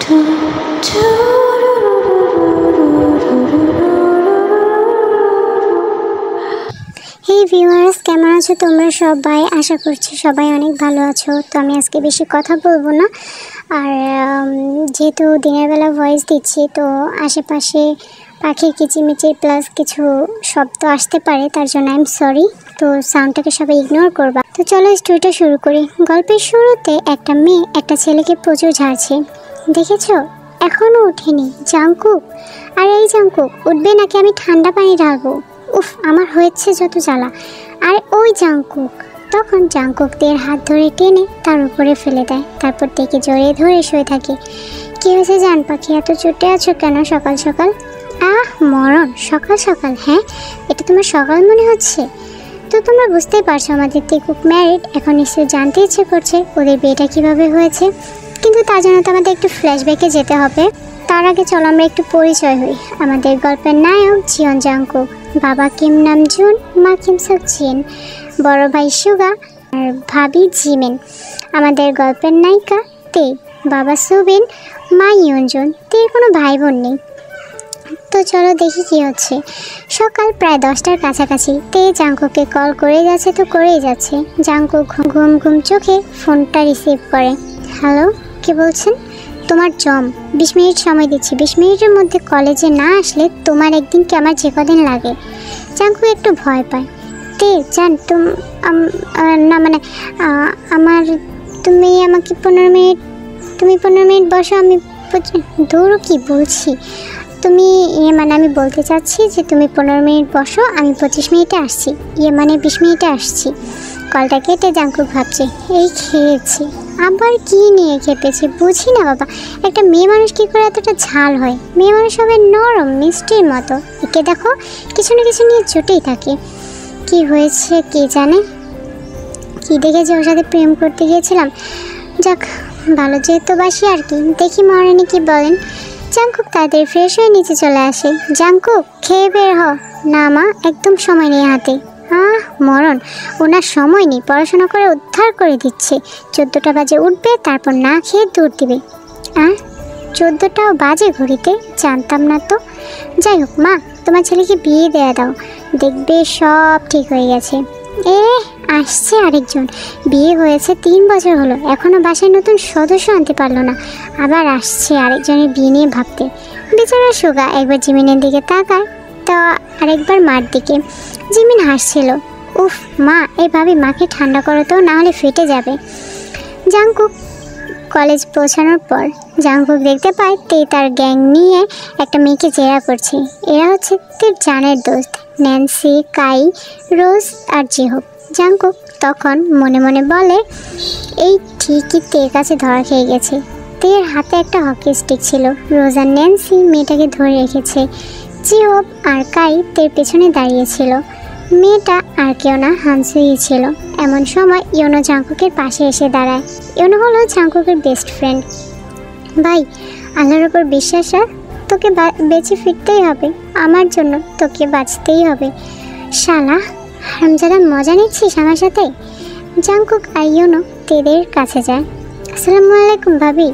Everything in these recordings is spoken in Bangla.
হে ভিউয়ার্স, কেমন আছো তোমরা সবাই? আশা করছি সবাই অনেক ভালো আছো। তো আমি আজকে বেশি কথা বলবো না, আর যেহেতু দিনের বেলা ভয়েস দিচ্ছি তো আশেপাশে পাখির কিচিমিচি প্লাস কিছু শব্দ আসতে পারে, তার জন্য আই এম সরি। তো সাউন্ডটাকে সবাই ইগনোর করবা। তো চলো স্টোরিটা শুরু করি। গল্পের শুরুতে একটা মেয়ে একটা ছেলেকে প্রচুর ঝাড়ছে, দেখেছো? এখনও ওঠেনি জাংকুক। আর এই জাংকুক, উঠবে নাকি আমি ঠান্ডা পানি ঢালবো? উফ, আমার হয়েছে যত জ্বালা। আর ওই জাংকুক। তখন জাংকুকদের হাত ধরে টেনে তার উপরে ফেলে দেয়, তারপর দেখে জড়িয়ে ধরে শুয়ে থাকে। কি হয়েছে জান পাখি, এত চুটে আছো কেন সকাল সকাল? মরণ, সকাল সকাল? হ্যাঁ, এটা তোমার সকাল মনে হচ্ছে? তো তোমরা বুঝতেই পারছো আমাদের টেকুক ম্যারিড। এখন নিশ্চয়ই জানতে ইচ্ছে করছে ওদের বিয়েটা কিভাবে হয়েছে, কিন্তু তার জন্য তো আমাদের একটু ফ্ল্যাশব্যাকে যেতে হবে। তার আগে চলো আমরা একটু পরিচয় হই। আমাদের গল্পের নায়ক জিয়ন জাংকুক, বাবা কিম নাম জুন, মা কিম সক জিন, বড় ভাই সুগা আর ভাবি জিমেন। আমাদের গল্পের নায়িকা তে, বাবা সুবিন, মা ইয়নজুন। তে কোনো ভাই বোন নেই। তো চলো দেখি কি হচ্ছে। সকাল প্রায় 10টার কাছাকাছি। তে জাংকুককে কল করে যাচ্ছে তো করেই যাচ্ছে। জাংকুক ঘুম ঘুম চোখে ফোনটা রিসিভ করে। হ্যালো, কে বলছেন? তোমার জম, 20 মিনিট সময় দিচ্ছি। 20 মিনিটের মধ্যে কলেজে না আসলে তোমার একদিন কি আমার যে কদিন লাগে। জাংকুক একটু ভয় পায়। তে জান না মানে আমার, তুমি আমাকে 15 মিনিট, তুমি 15 মিনিট বসো, আমি দৌড়ো কি বলছি। তুমি মানে আমি বলতে চাচ্ছি যে তুমি 15 মিনিট বসো, আমি 25 মিনিটে আসছি, মানে 20 মিনিটে আসছি। কলটা কেটে জাংকুক ভাবছে, এই খেয়েছি, আবার কি নিয়ে খেপেছি বুঝি না বাবা। একটা মেয়ে মানুষ কী করে এতটা ঝাল হয়? মেয়ে মানুষ হবে নরম মিষ্টির মতো। একে দেখো কিছু না কিছু নিয়ে জুটেই থাকে। কি হয়েছে কে জানে, কি দেখেছি ওর সাথে প্রেম করতে গিয়েছিলাম। যাক, ভালো যেহেতু বাসি আর কি। দেখি মহারানী কি বলেন। জাংকুক তাদের ফ্রেশ হয়ে নিচে চলে আসে। জাংকুক, খেয়ে বের হ। না মা, একদম সময় নেই হাতে। মরণ, ওনার সময় নেই, পড়াশোনা করে উদ্ধার করে দিচ্ছে। 14টা বাজে উঠবে, তারপর না খেয়ে দৌড় দিবে। 14টাও বাজে ঘড়িতে? জানতাম না তো। যাই হোক মা, তোমার ছেলেকে বিয়ে দেয়া দাও, দেখবে সব ঠিক হয়ে গেছে। আসছে আরেকজন। বিয়ে হয়েছে 3 বছর হলো, এখনও বাসায় নতুন সদস্য আনতে পারলো না, আবার আসছে আরেকজনের বিয়ে নিয়ে ভাবতে। বেচারা সুগা একবার জিমিনের দিকে তাকায়, তো আরেকবার মার দিকে। জিমিন হাসছিল। উফ মা, এইভাবে মাকে ঠান্ডা করো তো, না হলে ফেটে যাবে। জাংকুক কলেজ পৌঁছানোর পর জাংকুক দেখতে পায় তে তার গ্যাং নিয়ে একটা মেয়েকে জেরা করছে। এরা হচ্ছে তোর জানের দোস্ত, ন্যান্সি, কাই, রোজ আর জিহোপ। জাংকুক তখন মনে মনে বলে, এই ঠিকই তের কাছে ধরা খেয়ে গেছে। তের হাতে একটা হকি স্টিক ছিল। রোজ আর ন্যান্সি মেয়েটাকে ধরে রেখেছে। জিহোপ আর কাই তের পেছনে দাঁড়িয়েছিল। মেয়েটা আর কেউ না, হানসুই ছিল। এমন সময় ইয়োনো জাংকুকের পাশে এসে দাঁড়ায়। ইয়োনো হলো জাংকুকের বেস্ট ফ্রেন্ড। ভাই, আল্লাহর ওপর বিশ্বাস রাখ, তোকে বেঁচে ফিরতেই হবে, আমার জন্য তোকে বাঁচতেই হবে। শালা হারামজাদা, মজা নিচ্ছিস আমার সাথে? জাংকুক আর ইয়োনো তেদের কাছে যায়। আসসালামু আলাইকুম ভাবি।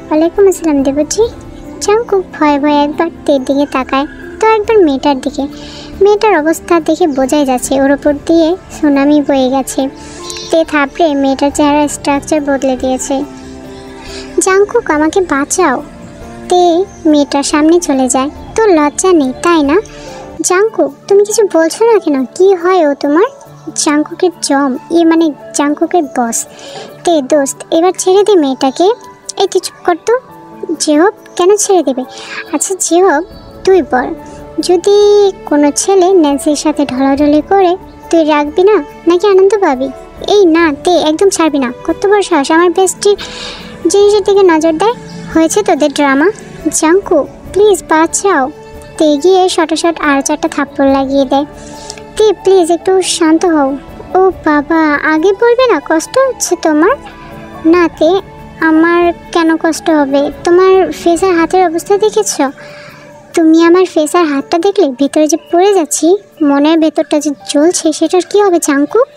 ওয়ালাইকুম আসসালাম দেবজি। জাংকুক ভয়ে ভয়ে একবার তের দিকে তাকায়, তো একবার মেয়েটার দিকে। মেয়েটার অবস্থা দেখে বোঝাই যাচ্ছে ওর ওপর দিয়ে সুনামি বয়ে গেছে। তে থাপড়ে মেয়েটার চেহারা স্ট্রাকচার বদলে দিয়েছে। জাংকুক, আমাকে বাঁচাও। তে মেয়েটার সামনে চলে যায়। তোর লজ্জা নেই তাই না? জাংকুক, তুমি কিছু বলছো না কেন? কি হয় ও তোমার? জাংকুকের জম, মানে জাংকুকের বস। তে দোস্ত, এবার ছেড়ে দে মেয়েটাকে। এই তুই চুপ কর তো। জিহোপ, কেন ছেড়ে দেবে? আচ্ছা জিহোপ, তুই বল, যদি কোনো ছেলে ন্যান্সির সাথে ঢলাঢলি করে তুই রাখবি না নাকি আনন্দ পাবি? এই না তে, একদম ছাড়বি না। কত বড় সাহস আমার বেস্টির জিনিসের দিকে নজর দেয়। হয়েছে তোদের ড্রামা। জাংকুক প্লিজ বাঁচাও। তে গিয়ে শটাশট আর 4টা থাপ্পড় লাগিয়ে দেয়। তে প্লিজ একটু শান্ত হও। ও বাবা, আগে বলবে না? কষ্ট হচ্ছে তোমার? না তে, আমার কেন কষ্ট হবে? তোমার ফেস আর হাতের অবস্থা দেখেছ? তুমি আমার ফেস আর হাতটা দেখলে ভেতরে যে পড়ে যাচ্ছি, মনের ভেতরটা যে জ্বলছে, সেটার কি হবে জাংকুক?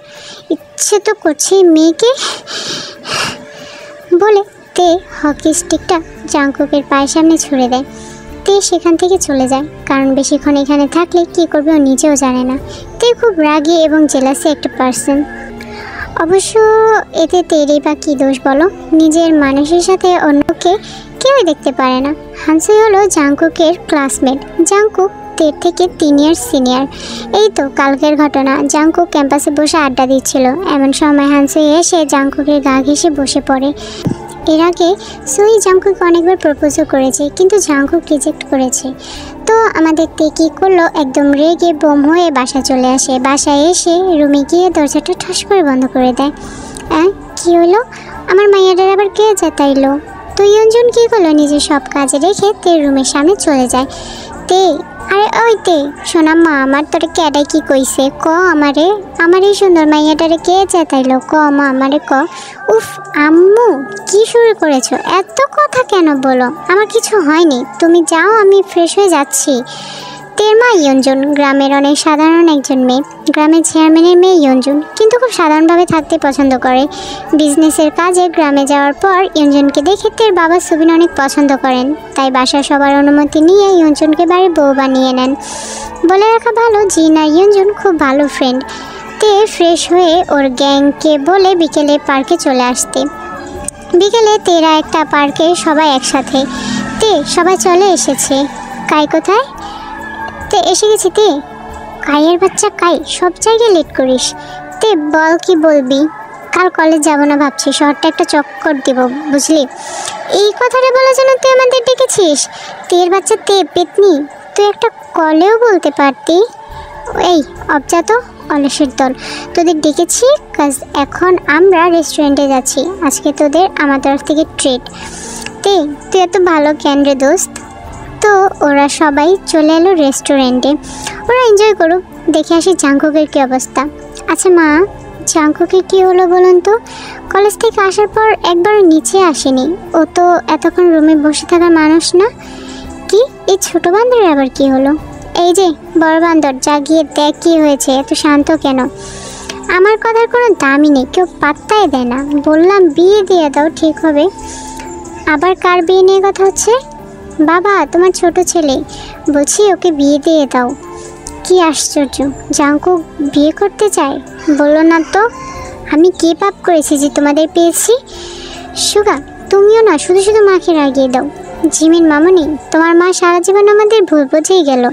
ইচ্ছে তো করছে মেয়েকে বলে তে হকি স্টিকটা জাংকুকের পায়ের সামনে ছুঁড়ে দেয়। তে সেখান থেকে চলে যায়, কারণ বেশিক্ষণ এখানে থাকলে কী করবে ও নিজেও জানে না। তে খুব রাগী এবং জেলাসি একটা পার্সন। অবশ্য এতে তেরই বা কী দোষ বলো? নিজের মানুষের সাথে অন্যকে কেউই দেখতে পারে না। হানসুই হলো জাংকুকের ক্লাসমেট। জাংকুক তের থেকে 3 ইয়ার সিনিয়র। এই তো কালকের ঘটনা, জাংকুক ক্যাম্পাসে বসে আড্ডা দিচ্ছিল, এমন সময় হানসুই এসে জাংকুকের গা ঘেঁষে বসে পড়ে। এর আগে সুই জাংকুককে অনেকবার প্রপোজও করেছে, কিন্তু জাংকুক রিজেক্ট করেছে। তো আমাদের তে কী করলো, একদম রেগে বোম হয়ে বাসা চলে আসে। বাসায় এসে রুমে গিয়ে দরজাটা ঠাস করে বন্ধ করে দেয়। কী হলো? আমার মাইয়াটার আবার কে যাতাইলো? তো ইয়ঞ্জন কী করলো, নিজের সব কাজে রেখে তে রুমের সামনে চলে যায়। তে, আরে ওই তে, শোনা মা আমার তোরে ক্যাডাই কি কইছে ক আমারে, আমার এই সুন্দর মাইয়াটারে কে চেতাইলো ক মা আমারে ক। উফ আম্মু কি শুরু করেছো, এত কথা কেন বলো? আমার কিছু হয়নি, তুমি যাও, আমি ফ্রেশ হয়ে যাচ্ছি। তের মা ইয়ঞ্জন গ্রামের অনেক সাধারণ একজন মেয়ে। গ্রামের চেয়ারম্যানের মেয়ে ইয়ঞ্জন, কিন্তু খুব সাধারণভাবে থাকতে পছন্দ করে। বিজনেসের কাজে গ্রামে যাওয়ার পর ইয়ঞ্জনকে দেখে তের বাবা সুবিন অনেক পছন্দ করেন, তাই বাসার সবার অনুমতি নিয়ে ইয়ঞ্জনকে বাড়ির বউ বানিয়ে নেন। বলে রাখা ভালো, জিন আর ইয়ঞ্জন খুব ভালো ফ্রেন্ড। তে ফ্রেশ হয়ে ওর গ্যাংকে বলে বিকেলে পার্কে চলে আসতে। বিকেলে তেরা একটা পার্কে সবাই একসাথে। তে সবাই চলে এসেছে। কাই কোথায়? তে এসে গেছি। তে কাইয়ের বাচ্চা কাই, সব জায়গায় লেট করিস। তে বল কি বলবি? কাল কলেজ যাব না ভাবছি, শহরটা একটা চক্কর দিব বুঝলি। এই কথাটা বলার জন্য তুই আমাদের ডেকেছিস? তের বাচ্চা তে পেতনি, তুই একটা কলেও বলতে পারতি। এই অবজাত অলসের দল, তোদের ডেকেছি কাজ এখন আমরা রেস্টুরেন্টে যাচ্ছি, আজকে তোদের আমার তরফ থেকে ট্রিট। তে তুই এত ভালো কেন রে দোস্ত? তো ওরা সবাই চলে এলো রেস্টুরেন্টে। ওরা এনজয় করুক, দেখে আসি জাংকুকের কী অবস্থা। আচ্ছা মা, জাংকুকের কী হলো বলুন তো? কলেজ থেকে আসার পর একবারও নিচে আসেনি। ও তো এতক্ষণ রুমে বসে থাকার মানুষ না। কি এই ছোট বান্দরের আবার কি হলো? এই যে বড় বান্দর, যা গিয়ে দেখ কী হয়েছে, এত শান্ত কেন? আমার কথার কোনো দামই নেই, কেউ পাত্তাই দেয় না। বললাম বিয়ে দিয়ে দাও, ঠিক হবে। আবার কার বিয়ে নিয়ে কথা হচ্ছে? বাবা তোমার ছোট ছেলে, বলছি ওকে বিয়ে দিয়ে দাও। কি আশ্চর্য, জাংকুক বিয়ে করতে চায়? বললো না তো। আমি কী পাপ করেছি যে তোমাদের পেয়েছি? সুগা তুমিও না শুধু শুধু মাকে রাগিয়ে দাও। জিমিন মামনি, তোমার মা সারা জীবন আমাদের ভুল বুঝেই গেল,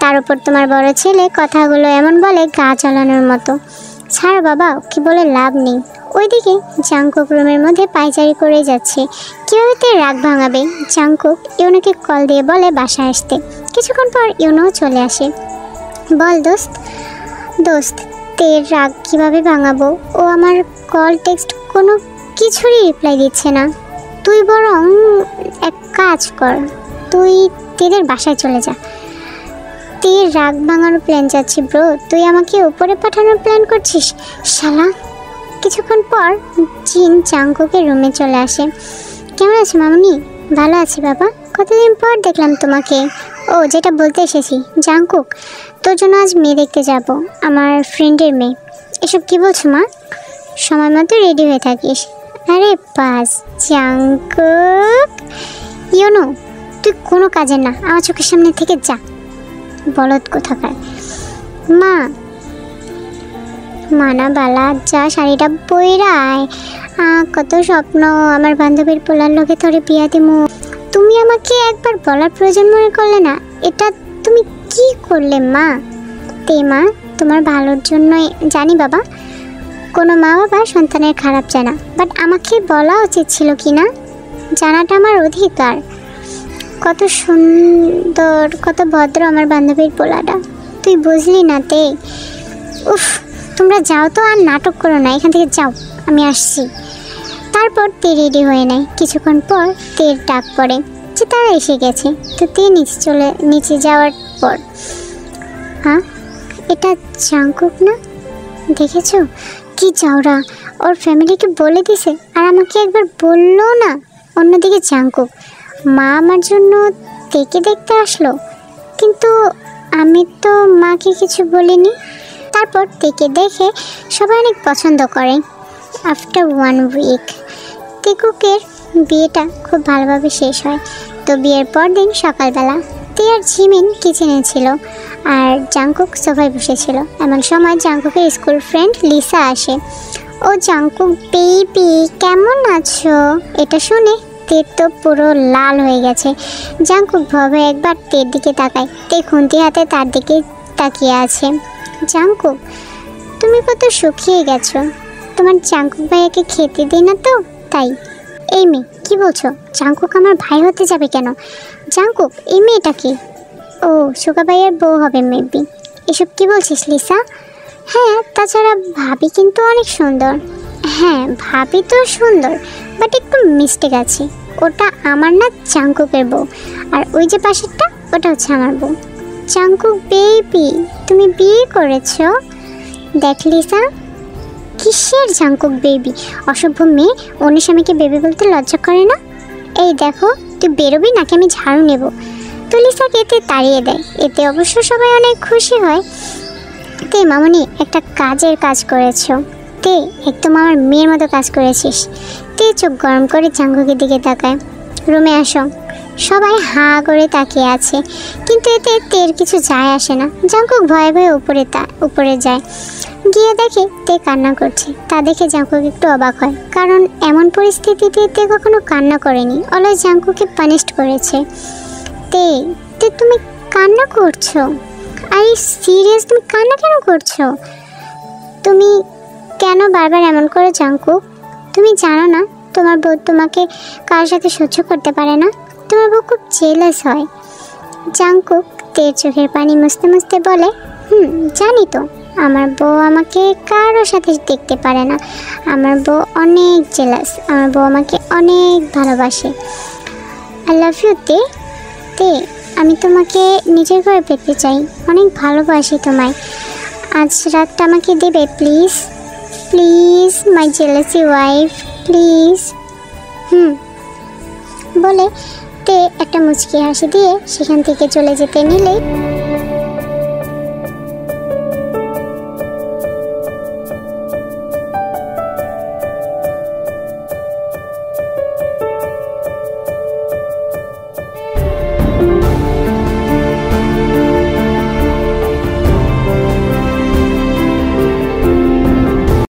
তার উপর তোমার বড় ছেলে কথাগুলো এমন বলে গা জ্বালানোর মতো। ছাড় বাবা, কি বলে লাভ নেই। ওইদিকে জাংকুক রুমের মধ্যে পায়চারি করে যাচ্ছে। কীভাবে তে রাগ ভাঙাবে? জাংকুক ইউনোকে কল দিয়ে বলে বাসায় আসতে। কিছুক্ষণ পর ইউনোও চলে আসে। বল দোস্ত। দোস্ত তের রাগ কীভাবে ভাঙাবো? ও আমার কল টেক্সট কোনো কিছুরই রিপ্লাই দিচ্ছে না। তুই বরং এক কাজ কর, তুই তেদের বাসায় চলে যা। তের রাগ ভাঙানোর প্ল্যান যাচ্ছি ব্রো, তুই আমাকে উপরে পাঠানোর প্ল্যান করছিস শালা। কিছুক্ষণ পর জিন জাংকুকের রুমে চলে আসে। কেমন আছো মামনি? ভালো আছি বাবা, কতদিন পর দেখলাম তোমাকে। ও যেটা বলতে এসেছি, জাংকুক তোর জন্য আজ মেয়ে দেখতে যাব, আমার ফ্রেন্ডের মেয়ে। এসব কি বলছো মা? সময় মতো রেডি হয়ে থাকিস। আরে বাস জাংকুক, ইউনো তুই কোনো কাজের না, আমার চোখের সামনে থেকে যা, বলদ কোথাকার। মা মানা বালা যা, শাড়িটা পইরায়। কত স্বপ্ন, আমার বান্ধবীর পোলার লোকে তোরে বিয়া দিমু। তুমি আমাকে একবার বলার প্রয়োজন মনে করলে না, এটা তুমি কি করলে মা? তে মা তোমার ভালোর জন্যই জানি বাবা, কোনো মা বাবা সন্তানের খারাপ জানা, বাট আমাকে বলা উচিত ছিল কি না? জানাটা আমার অধিকার। কত সুন্দর, কত ভদ্র আমার বান্ধবীর পোলাটা, তুই বুঝলি না তে? উফ তোমরা যাও তো, আর নাটক করো না, এখান থেকে যাও, আমি আসছি। তারপর তে রেডি হয়ে নেয়। কিছুক্ষণ পর তের ডাক পড়ে যে তারা এসে গেছে। তো তে নিচে যাওয়ার পর, হ্যাঁ এটা জাংকুক না? দেখেছো কি চাওরা, ওর ফ্যামিলিকে বলে দিছে আর আমাকে একবার বললো না। অন্যদিকে জাংকুক, মা আমার জন্য তেকে দেখতে আসলো, কিন্তু আমি তো মাকে কিছু বলিনি। তারপর তেকে দেখে সবাই অনেক পছন্দ করে। আফটার 1 উইক তেকুকের বিয়েটা খুব ভালোভাবে শেষ হয়। তো বিয়ের পর দিন সকালবেলা তে আর জিমিন কিচেনে ছিল আর জাংকুক সোফায় বসেছিল। এমন সময় জাংকুকের স্কুল ফ্রেন্ড লিসা আসে। ও জাংকুক বেবি কেমন আছো? এটা শুনে তের তো পুরো লাল হয়ে গেছে। জাংকুক ভয়ে একবার তের দিকে তাকায়। তে খুন্তি হাতে তার দিকে তাকিয়ে আছে। জাংকুক তুমি কত শুকিয়ে গেছো, তোমার জাংকুক ভাইয়াকে খেতে দিই না তো তাই। এই মেয়ে কি বলছো? জাংকুক আমার ভাই হতে যাবে কেন? জাংকুক এই মেয়েটা কি? ও সুগা ভাইয়ের বউ হবে মেবি। এসব কি বলছিস লিসা? হ্যাঁ তাছাড়া ভাবি কিন্তু অনেক সুন্দর। হ্যাঁ ভাবি তো সুন্দর, বাট একটু মিস্টেক আছে। ওটা আমার না, জাংকুকের বউ। আর ওই যে পাশেরটা ওটা হচ্ছে আমার বউ। জাংকুক বেবি তুমি বিয়ে করেছো? দেখ লিসা, কিসের জাংকুক বেবি? অসভ্য মেয়ে, অন্য স্বামীকে বেবি বলতে লজ্জা করে না? এই দেখো তুই বেরোবি নাকি আমি ঝাড়ু নেব। তো লিসাকে এতে তাড়িয়ে দেয়। এতে অবশ্য সবাই অনেক খুশি হয়। তে মামনি একটা কাজের কাজ করেছো। তে একদম আমার মেয়ের মতো কাজ করেছিস। তে চোখ গরম করে জাংকুকের দিকে তাকায়। রুমে আসো। সবাই হাঁ করে তাকিয়ে আছে, কিন্তু এতে তের কিছু যায় আসে না। জাংকুক ভয়ে ভয়ে উপরে যায়, গিয়ে দেখে তে কান্না করছে। তা দেখে জাংকুক একটু অবাক হয়, কারণ এমন পরিস্থিতিতে তে কখনো কান্না করেনি। অলওয়েজ জাংকুককে পানিশড করেছে। তে তে তুমি কান্না করছো? আরে সিরিয়াস, তুমি কান্না কেন করছো? তুমি কেন বারবার এমন করে জাংকুক? তুমি জানো না তোমার বউ তোমাকে কার সাথে সহ্য করতে পারে না? তোমার বউ খুব জেলাস হয়। জাংকুক তের চোখের পানি মুছতে মুছতে বলে, জানি তো, আমার বউ আমাকে কারো সাথে দেখতে পারে না। আমার বউ অনেক জেলাস, আমার বউ আমাকে অনেক ভালোবাসে। আই লাভ ইউ তে। তে আমি তোমাকে নিজের ঘরে পেতে চাই, অনেক ভালোবাসি তোমায়। আজ রাতটা আমাকে দেবে please, please my jealousy wife, please. বলে তে একটা মুচকি হাসি দিয়ে সেখান থেকে চলে যেতে নিলে